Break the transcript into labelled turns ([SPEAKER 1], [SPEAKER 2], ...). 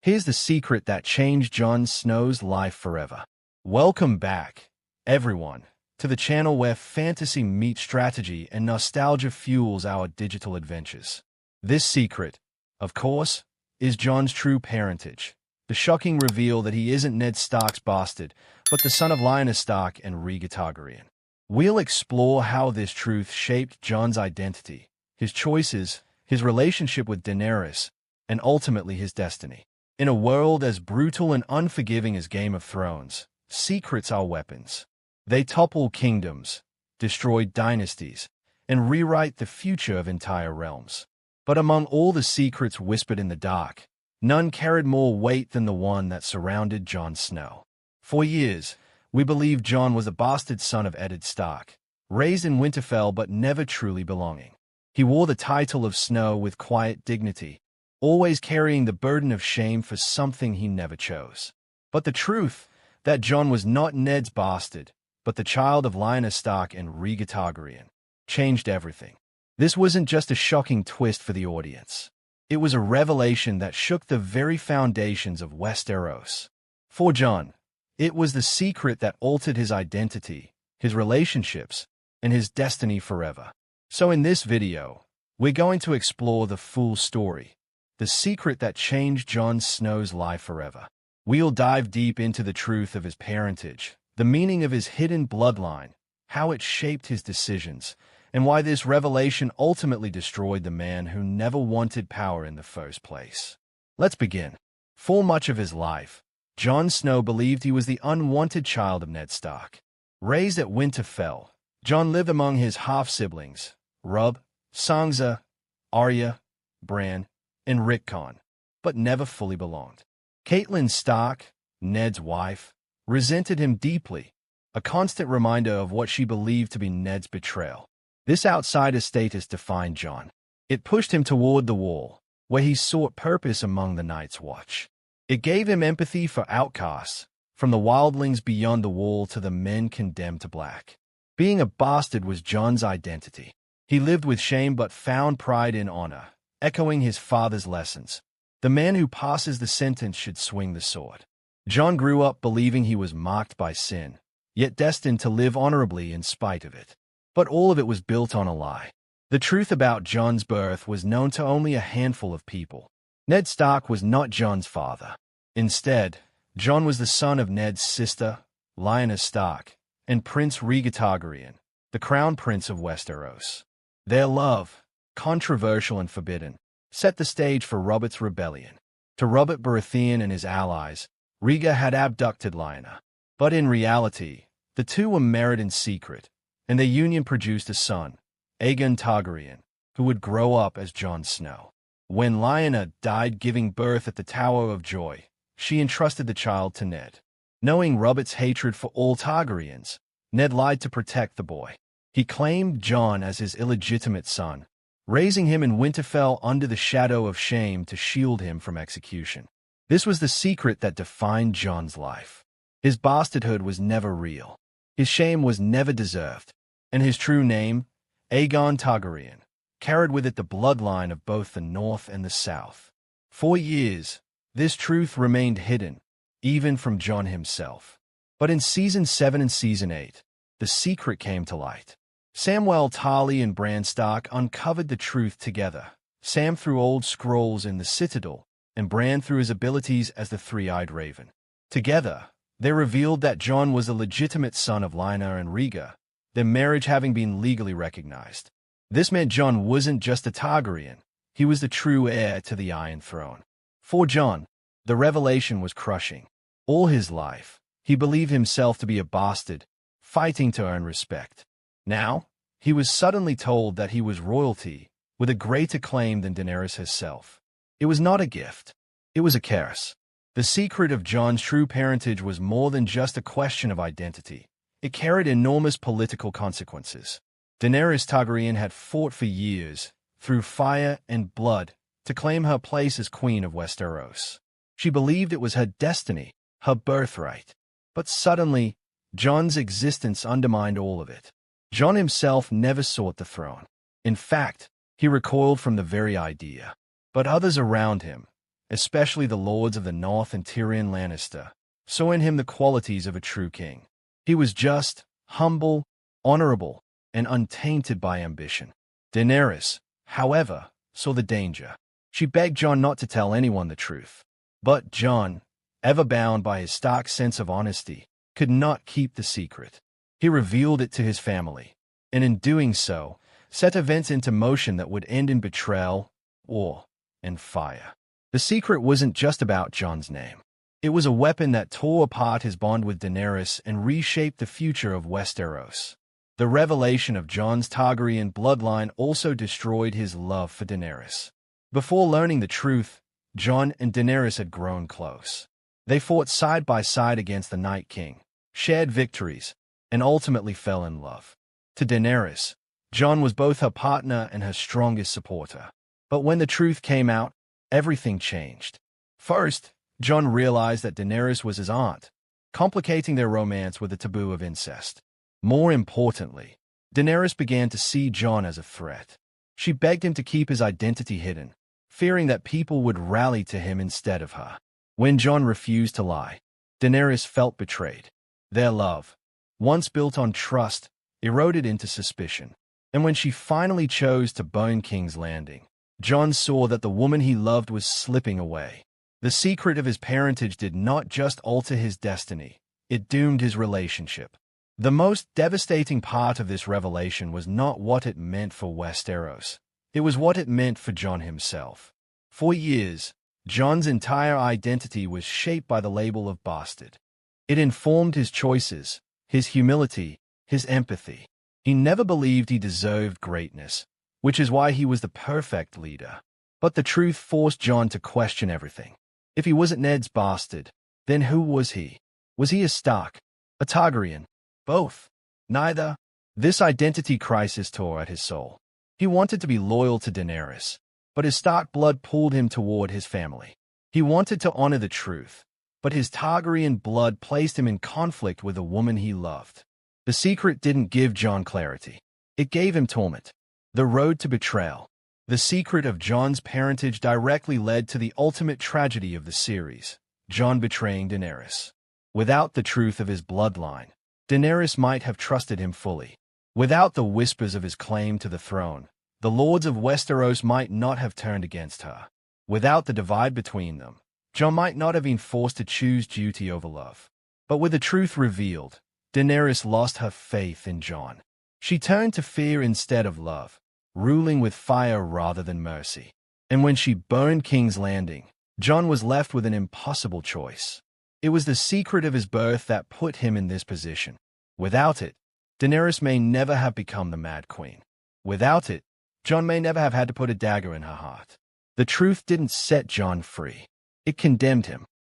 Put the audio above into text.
[SPEAKER 1] Here's the secret that changed Jon Snow's life forever. Welcome back, everyone, to the channel where fantasy meets strategy and nostalgia fuels our digital adventures. This secret, of course, is Jon's true parentage. The shocking reveal that he isn't Ned Stark's bastard, but the son of Lyanna Stark and Rhaegar Targaryen. We'll explore how this truth shaped Jon's identity, his choices, his relationship with Daenerys, and ultimately his destiny. In a world as brutal and unforgiving as Game of Thrones, secrets are weapons. They topple kingdoms, destroy dynasties, and rewrite the future of entire realms. But among all the secrets whispered in the dark, none carried more weight than the one that surrounded Jon Snow. For years, we believed Jon was a bastard son of Ned Stark, raised in Winterfell but never truly belonging. He wore the title of Snow with quiet dignity, always carrying the burden of shame for something he never chose. But the truth, that Jon was not Ned's bastard, but the child of Lyanna Stark and Rhaegar Targaryen, changed everything. This wasn't just a shocking twist for the audience. It was a revelation that shook the very foundations of Westeros. For Jon, it was the secret that altered his identity, his relationships, and his destiny forever. So in this video, we're going to explore the full story, the secret that changed Jon Snow's life forever. We'll dive deep into the truth of his parentage, the meaning of his hidden bloodline, how it shaped his decisions, and why this revelation ultimately destroyed the man who never wanted power in the first place. Let's begin. For much of his life, Jon Snow believed he was the unwanted child of Ned Stark. Raised at Winterfell, Jon lived among his half-siblings, Robb, Sansa, Arya, Bran, and Rickon, but never fully belonged. Catelyn Stark, Ned's wife, resented him deeply, a constant reminder of what she believed to be Ned's betrayal. This outsider status defined Jon. It pushed him toward the Wall, where he sought purpose among the Night's Watch. It gave him empathy for outcasts, from the wildlings beyond the Wall to the men condemned to black. Being a bastard was Jon's identity. He lived with shame but found pride in honor, echoing his father's lessons. The man who passes the sentence should swing the sword. Jon grew up believing he was marked by sin, yet destined to live honorably in spite of it. But all of it was built on a lie. The truth about Jon's birth was known to only a handful of people. Ned Stark was not Jon's father. Instead, Jon was the son of Ned's sister, Lyanna Stark, and Prince Rhaegar Targaryen, the crown prince of Westeros. Their love, controversial and forbidden, set the stage for Robert's rebellion. To Robert Baratheon and his allies, Rhaegar had abducted Lyanna. But in reality, the two were married in secret, and their union produced a son, Aegon Targaryen, who would grow up as Jon Snow. When Lyanna died giving birth at the Tower of Joy, she entrusted the child to Ned. Knowing Robert's hatred for all Targaryens, Ned lied to protect the boy. He claimed Jon as his illegitimate son, raising him in Winterfell under the shadow of shame to shield him from execution. This was the secret that defined Jon's life. His bastardhood was never real. His shame was never deserved. And his true name, Aegon Targaryen, carried with it the bloodline of both the North and the South. For years, this truth remained hidden, even from Jon himself. But in Season 7 and Season 8, the secret came to light. Samwell Tarly and Bran Stark uncovered the truth together. Sam through old scrolls in the Citadel, and Bran through his abilities as the Three-Eyed Raven. Together, they revealed that Jon was a legitimate son of Lyanna and Rhaegar, their marriage having been legally recognized. This meant Jon wasn't just a Targaryen, he was the true heir to the Iron Throne. For Jon, the revelation was crushing. All his life, he believed himself to be a bastard, fighting to earn respect. Now, he was suddenly told that he was royalty, with a greater claim than Daenerys herself. It was not a gift. It was a curse. The secret of Jon's true parentage was more than just a question of identity. It carried enormous political consequences. Daenerys Targaryen had fought for years, through fire and blood, to claim her place as Queen of Westeros. She believed it was her destiny, her birthright. But suddenly, Jon's existence undermined all of it. Jon himself never sought the throne. In fact, he recoiled from the very idea. But others around him, especially the lords of the North and Tyrion Lannister, saw in him the qualities of a true king. He was just, humble, honorable, and untainted by ambition. Daenerys, however, saw the danger. She begged Jon not to tell anyone the truth. But Jon, ever bound by his stark sense of honesty, could not keep the secret. He revealed it to his family, and in doing so, set events into motion that would end in betrayal, war, and fire. The secret wasn't just about Jon's name. It was a weapon that tore apart his bond with Daenerys and reshaped the future of Westeros. The revelation of Jon's Targaryen bloodline also destroyed his love for Daenerys. Before learning the truth, Jon and Daenerys had grown close. They fought side by side against the Night King, shared victories, and ultimately fell in love. To Daenerys, Jon was both her partner and her strongest supporter. But when the truth came out, everything changed. First, Jon realized that Daenerys was his aunt, complicating their romance with the taboo of incest. More importantly, Daenerys began to see Jon as a threat. She begged him to keep his identity hidden, fearing that people would rally to him instead of her. When Jon refused to lie, Daenerys felt betrayed. Their love, once built on trust, eroded into suspicion. And when she finally chose to burn King's Landing, Jon saw that the woman he loved was slipping away. The secret of his parentage did not just alter his destiny, it doomed his relationship. The most devastating part of this revelation was not what it meant for Westeros. It was what it meant for Jon himself. For years, Jon's entire identity was shaped by the label of bastard. It informed his choices, his humility, his empathy. He never believed he deserved greatness, which is why he was the perfect leader. But the truth forced Jon to question everything. If he wasn't Ned's bastard, then who was he? Was he a Stark? A Targaryen? Both? Neither? This identity crisis tore at his soul. He wanted to be loyal to Daenerys, but his Stark blood pulled him toward his family. He wanted to honor the truth, but his Targaryen blood placed him in conflict with the woman he loved. The secret didn't give Jon clarity. It gave him torment. The road to betrayal. The secret of Jon's parentage directly led to the ultimate tragedy of the series, Jon betraying Daenerys. Without the truth of his bloodline, Daenerys might have trusted him fully. Without the whispers of his claim to the throne, the lords of Westeros might not have turned against her. Without the divide between them, Jon might not have been forced to choose duty over love. But with the truth revealed, Daenerys lost her faith in Jon. She turned to fear instead of love, ruling with fire rather than mercy. And when she burned King's Landing, Jon was left with an impossible choice. It was the secret of his birth that put him in this position. Without it, Daenerys may never have become the Mad Queen. Without it, Jon may never have had to put a dagger in her heart. The truth didn't set Jon free. It condemned him.